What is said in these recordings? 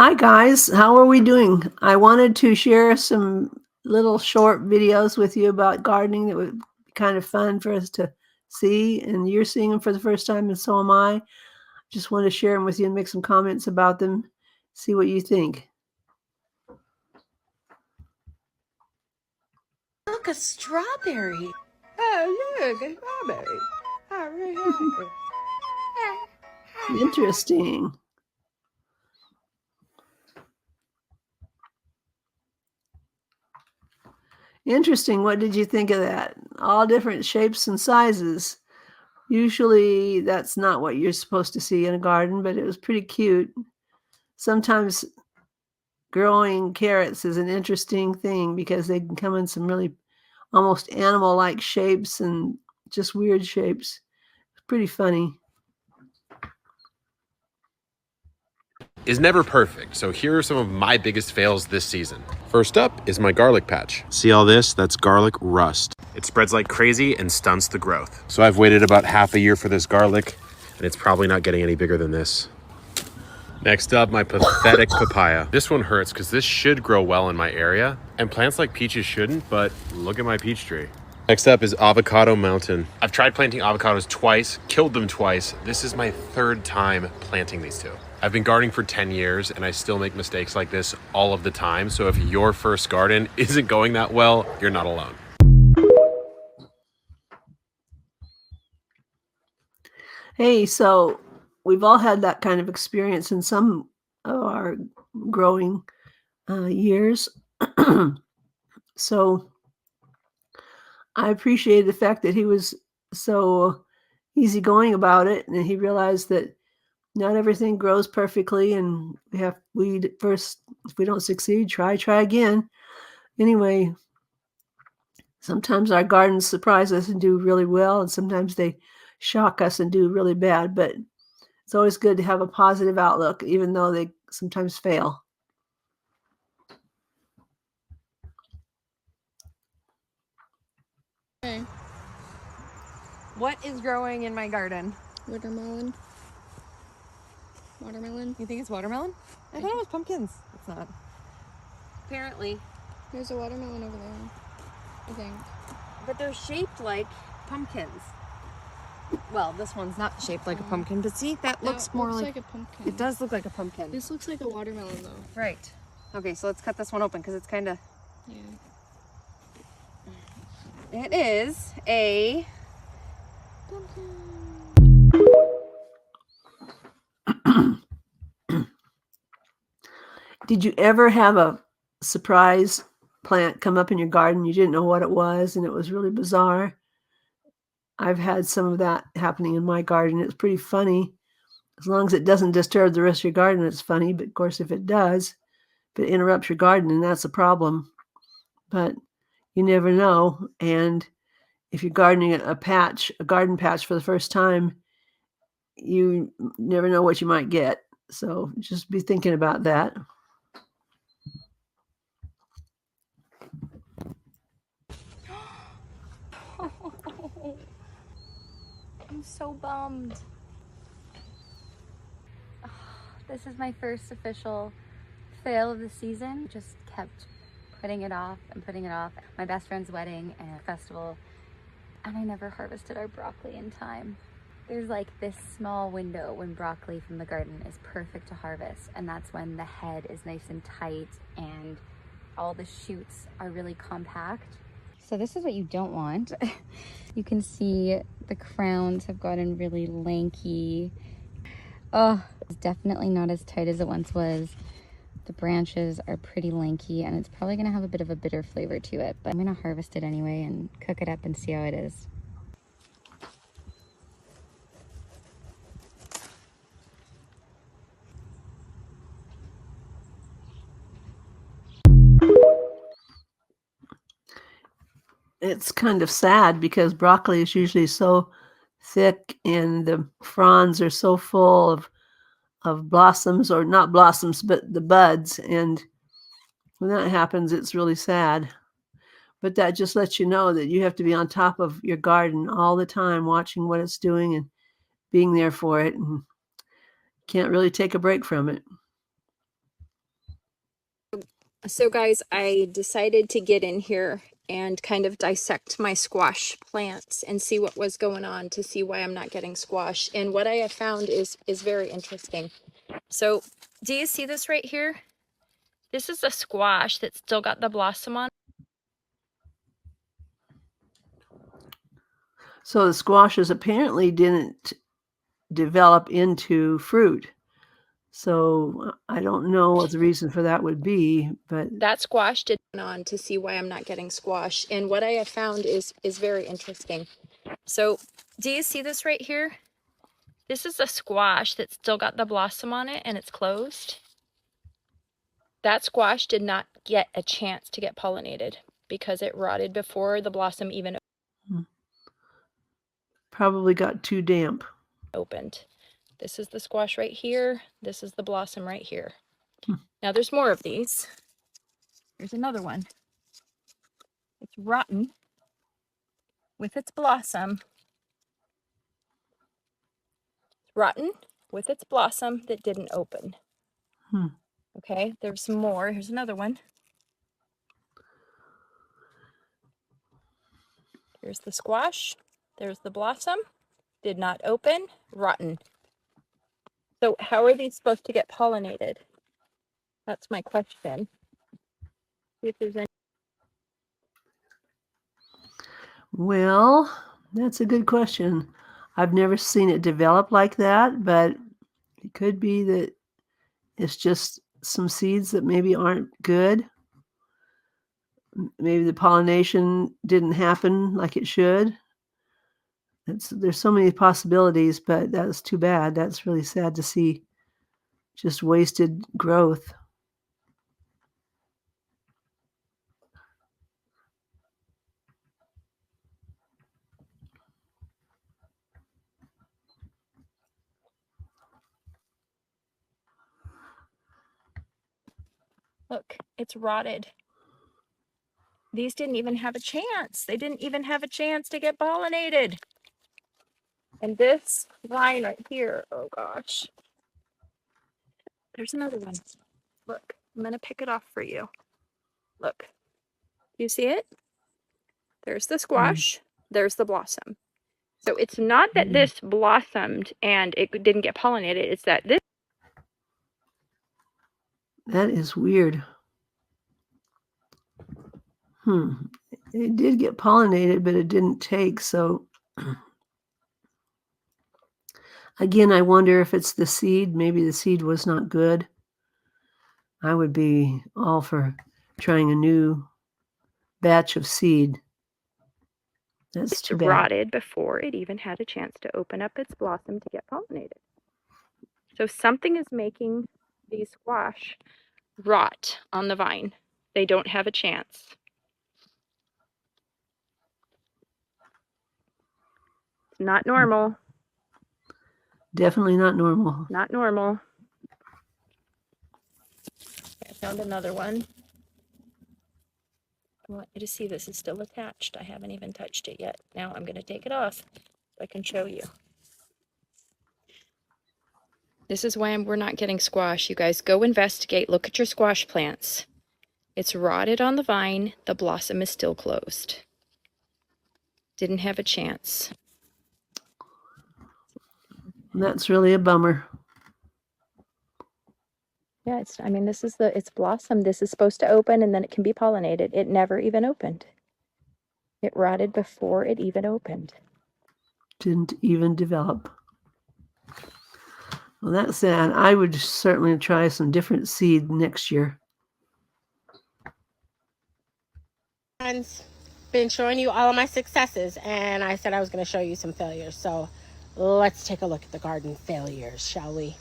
Hi guys, how are we doing? I wanted to share some little short videos with you about gardening that would be kind of fun for us to see, and you're seeing them for the first time, and so am I. Just want to share them with you and make some comments about them, see what you think. Look, a strawberry. Oh, look, a strawberry. I really like it. Interesting. Interesting. What did you think of that? All different shapes and sizes. Usually that's not what you're supposed to see in a garden, but it was pretty cute. Sometimes growing carrots is an interesting thing because they can come in some really almost animal-like shapes and just weird shapes. It's pretty funny. Is never perfect, so here are some of my biggest fails this season. First up is my garlic patch. See all this? That's garlic rust. It spreads like crazy and stunts the growth. So I've waited about half a year for this garlic, and it's probably not getting any bigger than this. Next up, my pathetic papaya. This one hurts because this should grow well in my area, and plants like peaches shouldn't, but look at my peach tree. Next up is Avocado Mountain. I've tried planting avocados twice, killed them twice. This is my third time planting these two. I've been gardening for 10 years and I still make mistakes like this all of the time. So if your first garden isn't going that well, you're not alone. Hey, so we've all had that kind of experience in some of our growing years. So I appreciated the fact that he was so easygoing about it, and he realized that not everything grows perfectly, and we first, if we don't succeed, try again. Anyway, sometimes our gardens surprise us and do really well, and sometimes they shock us and do really bad, but it's always good to have a positive outlook, even though they sometimes fail. Okay. What is growing in my garden? Watermelon. Watermelon. You think it's watermelon? I thought it was pumpkins. It's not. Apparently. There's a watermelon over there, I think. But they're shaped like pumpkins. Well, this one's not shaped like a pumpkin, but see, that looks more like a pumpkin. It does look like a pumpkin. This looks like a watermelon, though. Right. Okay, so let's cut this one open because it's kind of... Yeah. It is a... Pumpkin. Did you ever have a surprise plant come up in your garden? You didn't know what it was, and it was really bizarre. I've had some of that happening in my garden. It's pretty funny. As long as it doesn't disturb the rest of your garden, it's funny. But of course, if it does, if it interrupts your garden, then that's a problem. But you never know. And if you're gardening a garden patch for the first time, you never know what you might get. So just be thinking about that. I'm so bummed. This is my first official fail of the season. Just kept putting it off and putting it off. My best friend's wedding and a festival, and I never harvested our broccoli in time. There's like this small window when broccoli from the garden is perfect to harvest, and that's when the head is nice and tight and all the shoots are really compact. So this is what you don't want. You can see the crowns have gotten really lanky. Oh, it's definitely not as tight as it once was. The branches are pretty lanky and it's probably gonna have a bit of a bitter flavor to it, but I'm gonna harvest it anyway and cook it up and see how it is. It's kind of sad because broccoli is usually so thick and the fronds are so full of blossoms, or not blossoms, but the buds. And when that happens, it's really sad. But that just lets you know that you have to be on top of your garden all the time, watching what it's doing and being there for it. And can't really take a break from it. So guys, I decided to get in here and kind of dissect my squash plants and see what was going on to see why I'm not getting squash. And what I have found is very interesting. So do you see this right here? This is a squash that's still got the blossom on. So the squashes apparently didn't develop into fruit. So I don't know what the reason for that would be, but That squash did on to see why I'm not getting squash. And what I have found is very interesting. So do you see this right here? This is a squash that's still got the blossom on it and it's closed. That squash did not get a chance to get pollinated because it rotted before the blossom even probably got too damp. opened. This is the squash right here. This is the blossom right here. Now there's more of these. Here's another one. It's rotten with its blossom. It's rotten with its blossom that didn't open. Okay, there's some more. Here's another one. Here's the squash. There's the blossom. Did not open. Rotten. So how are these supposed to get pollinated? That's my question. See if there's any. Well, that's a good question. I've never seen it develop like that, but it could be that it's just some seeds that maybe aren't good. Maybe the pollination didn't happen like it should. There's so many possibilities, but that's too bad. That's really sad to see. Just wasted growth. Look, it's rotted. These didn't even have a chance. They didn't even have a chance to get pollinated. And this vine right here, oh gosh. There's another one. Look, I'm going to pick it off for you. Look, you see it? There's the squash. There's the blossom. So it's not that this blossomed and it didn't get pollinated. It's that this. That is weird. It did get pollinated, but it didn't take. So again, I wonder if it's the seed. Maybe the seed was not good. I would be all for trying a new batch of seed. That's too bad. Rotted before it even had a chance to open up its blossom to get pollinated. So something is making these squash rot on the vine. They don't have a chance. It's not normal. Definitely not normal. Not normal. I found another one. I want you to see this is still attached. I haven't even touched it yet. Now I'm going to take it off so I can show you. This is why we're not getting squash. You guys go investigate. Look at your squash plants. It's rotted on the vine. The blossom is still closed. Didn't have a chance. That's really a bummer. Yeah, it's blossom. This is supposed to open and then it can be pollinated. It never even opened. It rotted before it even opened. Didn't even develop. Well, that's sad. I would certainly try some different seed next year. Been showing you all of my successes, and I said I was going to show you some failures. So let's take a look at the garden failures, shall we?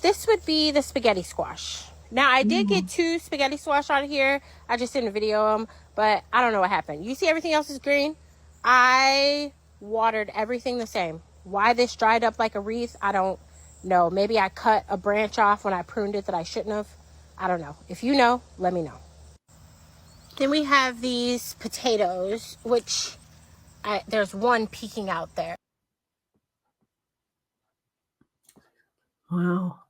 This would be the spaghetti squash. Now, I did get 2 spaghetti squash out of here. I just didn't video them, but I don't know what happened. You see everything else is green? I watered everything the same. Why this dried up like a wreath, I don't know. Maybe I cut a branch off when I pruned it that I shouldn't have. I don't know. If you know, let me know. Then we have these potatoes, which there's one peeking out there. Wow.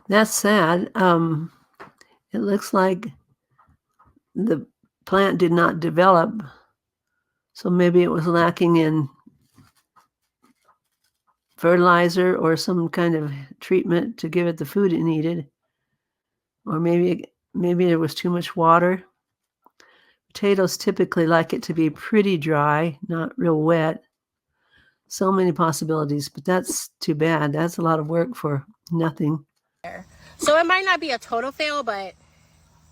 That's sad. It looks like the plant did not develop, so maybe it was lacking in fertilizer or some kind of treatment to give it the food it needed. Or maybe there was too much water. Potatoes typically like it to be pretty dry, not real wet. So many possibilities, but that's too bad. That's a lot of work for nothing. So it might not be a total fail, but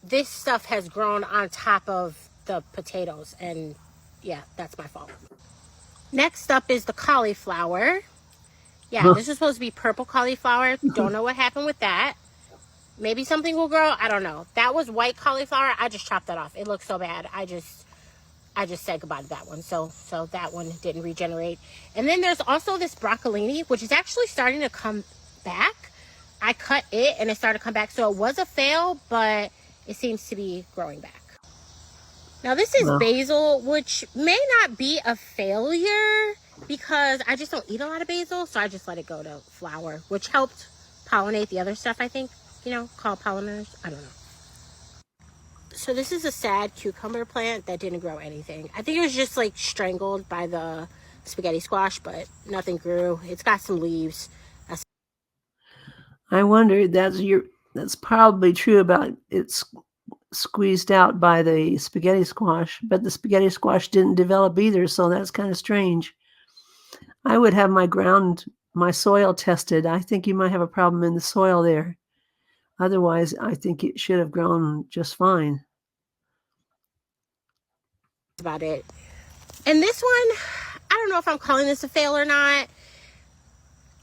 this stuff has grown on top of the potatoes, and yeah, that's my fault. Next up is the cauliflower. Yeah, this is supposed to be purple cauliflower. Don't know what happened with that. Maybe something will grow. I don't know. That was white cauliflower. I just chopped that off. It looks so bad. I just said goodbye to that one. So that one didn't regenerate. And then there's also this broccolini, which is actually starting to come back. I cut it and it started to come back. So it was a fail, but it seems to be growing back. Now this is basil, which may not be a failure because I just don't eat a lot of basil. So I just let it go to flower, which helped pollinate the other stuff, I think. You know, called pollinators. I don't know. So this is a sad cucumber plant that didn't grow anything. I think it was just like strangled by the spaghetti squash, but nothing grew. It's got some leaves. I wonder, that's probably true about it's squeezed out by the spaghetti squash, but the spaghetti squash didn't develop either, so that's kind of strange. I would have my soil tested. I think you might have a problem in the soil there. Otherwise, I think it should have grown just fine. That's about it. And this one, I don't know if I'm calling this a fail or not.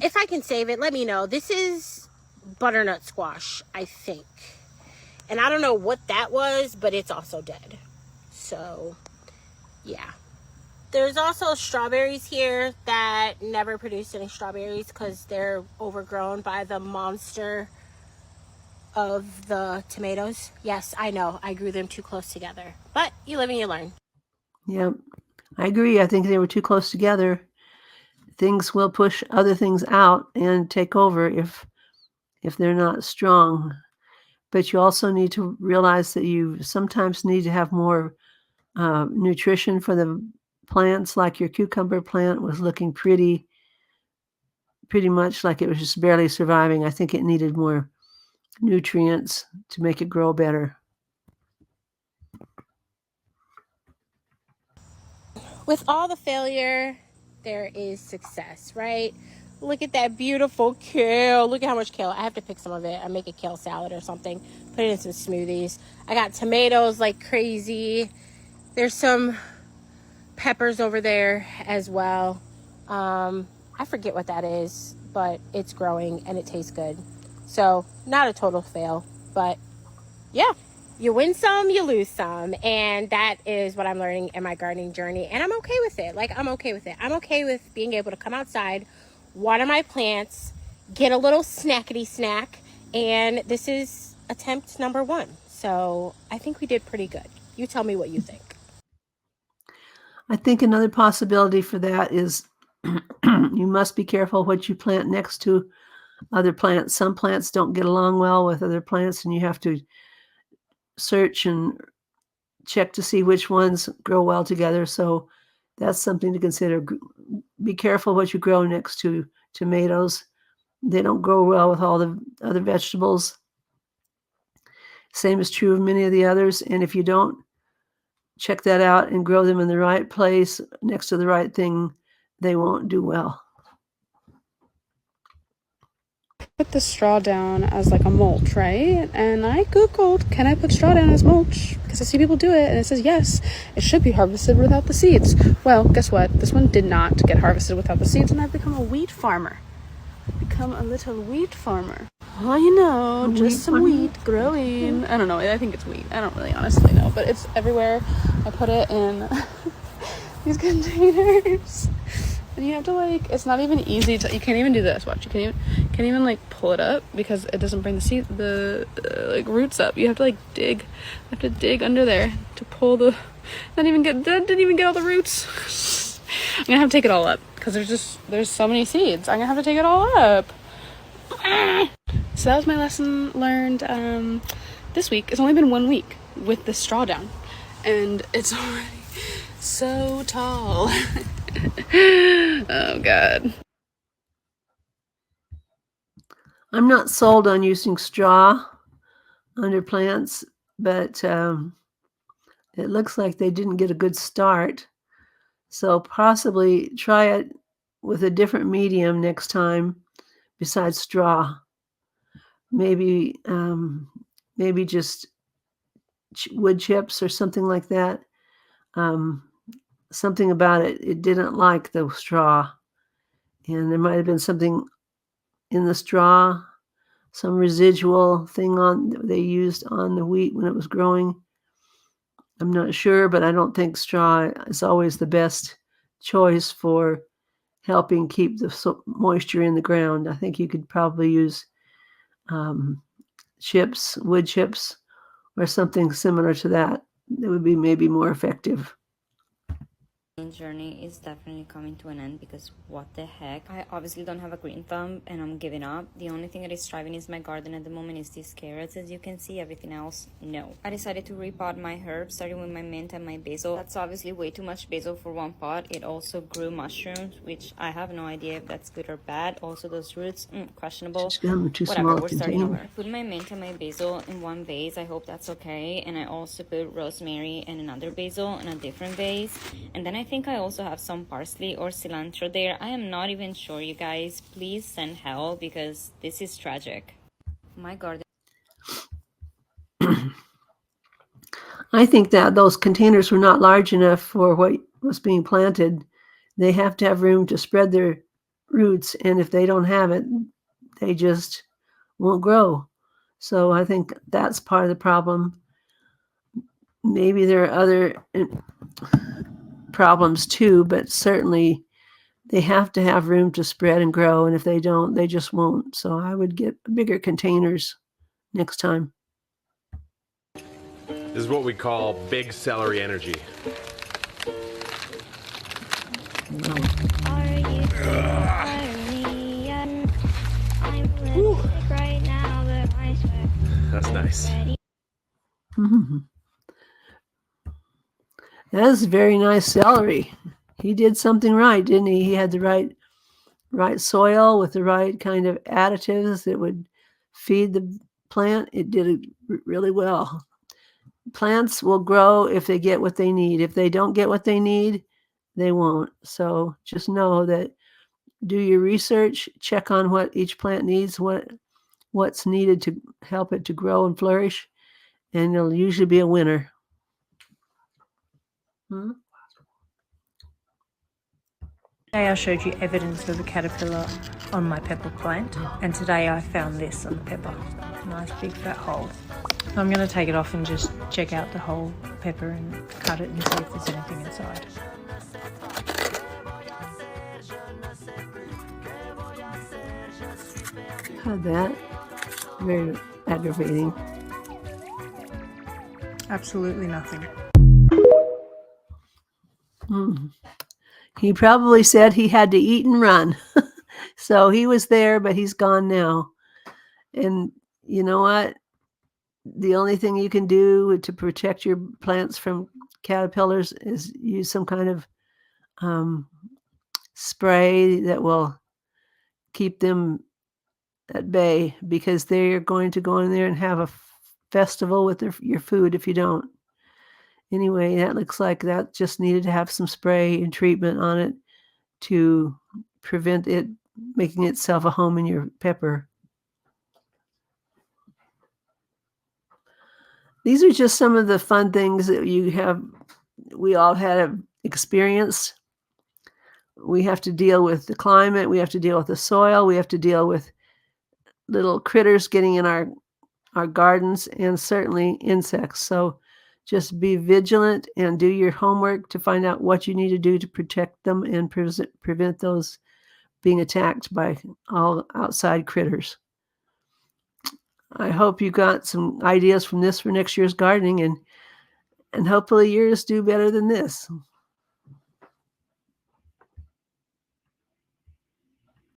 If I can save it, let me know. This is butternut squash, I think. And I don't know what that was, but it's also dead. So, yeah. There's also strawberries here that never produced any strawberries because they're overgrown by the monster of the tomatoes. Yes, I know. I grew them too close together. But you live and you learn. Yep. I agree. I think they were too close together. Things will push other things out and take over if they're not strong. But you also need to realize that you sometimes need to have more nutrition for the plants, like your cucumber plant was looking pretty much like it was just barely surviving. I think it needed more nutrients to make it grow better. With all the failure, there is success, right? Look at that beautiful kale. Look at how much kale. I have to pick some of it. I make a kale salad or something. Put it in some smoothies. I got tomatoes like crazy. There's some peppers over there as well. I forget what that is, but it's growing and it tastes good. So not a total fail, but yeah. You win some, you lose some. And that is what I'm learning in my gardening journey. And I'm okay with it. Like, I'm okay with it. I'm okay with being able to come outside, water my plants, get a little snackety snack. And this is attempt number 1. So I think we did pretty good. You tell me what you think. I think another possibility for that is you must be careful what you plant next to other plants. Some plants don't get along well with other plants, and you have to search and check to see which ones grow well together. So that's something to consider. Be careful what you grow next to tomatoes. They don't grow well with all the other vegetables. Same is true of many of the others. And if you don't check that out and grow them in the right place next to the right thing, they won't do well. Put the straw down as like a mulch, right? And I googled, can I put straw down as mulch? Because I see people do it and it says yes, it should be harvested without the seeds. Well, guess what? This one did not get harvested without the seeds, and I've become a wheat farmer. Become a little wheat farmer. Oh, you know, just some wheat growing. I don't know. I think it's wheat. I don't really honestly know, but it's everywhere. I put it in these containers. And you have to like, it's not even easy to, you can't even do this, watch, you can't even like pull it up because it doesn't bring the like roots up. You have to like dig, under there to pull the, didn't even get all the roots. I'm gonna have to take it all up because there's so many seeds. I'm gonna have to take it all up. So that was my lesson learned. this week, it's only been 1 week with the straw down, and it's already so tall. Oh God. I'm not sold on using straw under plants, but it looks like they didn't get a good start. So possibly try it with a different medium next time besides straw. Maybe just wood chips or something like that. Something about it didn't like the straw, and there might have been something in the straw, some residual thing they used on the wheat when it was growing. I'm not sure, but I don't think straw is always the best choice for helping keep the moisture in the ground. I think you could probably use chips, wood chips, or something similar to that. That would be maybe more effective. Journey is definitely coming to an end because what the heck, I obviously don't have a green thumb and I'm giving up. The only thing that is thriving is my garden at the moment is these carrots, as you can see. Everything else, no. I decided to repot my herbs, starting with my mint and my basil. That's obviously way too much basil for one pot. It also grew mushrooms, which I have no idea if that's good or bad. Also those roots, questionable. Whatever, we're starting over. I put my mint and my basil in one vase. I hope that's okay. And I also put rosemary and another basil in a different vase. And then I think I also have some parsley or cilantro there. I am not even sure, you guys. Please send help because this is tragic. My garden. I think that those containers were not large enough for what was being planted. They have to have room to spread their roots, and if they don't have it, they just won't grow. So I think that's part of the problem. Maybe there are other problems too, but certainly they have to have room to spread and grow, and if they don't, they just won't. So I would get bigger containers next time. This is what we call big celery energy. That's nice. Mm-hmm. That is very nice celery. He did something right, didn't he? He had the right soil with the right kind of additives that would feed the plant. It did it really well. Plants will grow if they get what they need. If they don't get what they need, they won't. So just know that, do your research, check on what each plant needs, what's needed to help it to grow and flourish, and it'll usually be a winner. Today I showed you evidence of a caterpillar on my pepper plant, and today I found this on the pepper. Nice big fat hole. So I'm going to take it off and just check out the whole pepper and cut it and see if there's anything inside. Had that. Very aggravating. Absolutely nothing. He probably said he had to eat and run. So he was there, but he's gone now. And you know what? The only thing you can do to protect your plants from caterpillars is use some kind of spray that will keep them at bay, because they're going to go in there and have a festival with your food if you don't. Anyway, that looks like that just needed to have some spray and treatment on it to prevent it making itself a home in your pepper. These are just some of the fun things that we all had experienced. We have to deal with the climate, we have to deal with the soil, we have to deal with little critters getting in our gardens, and certainly insects. So just be vigilant and do your homework to find out what you need to do to protect them and prevent those being attacked by all outside critters. I hope you got some ideas from this for next year's gardening, and hopefully yours do better than this.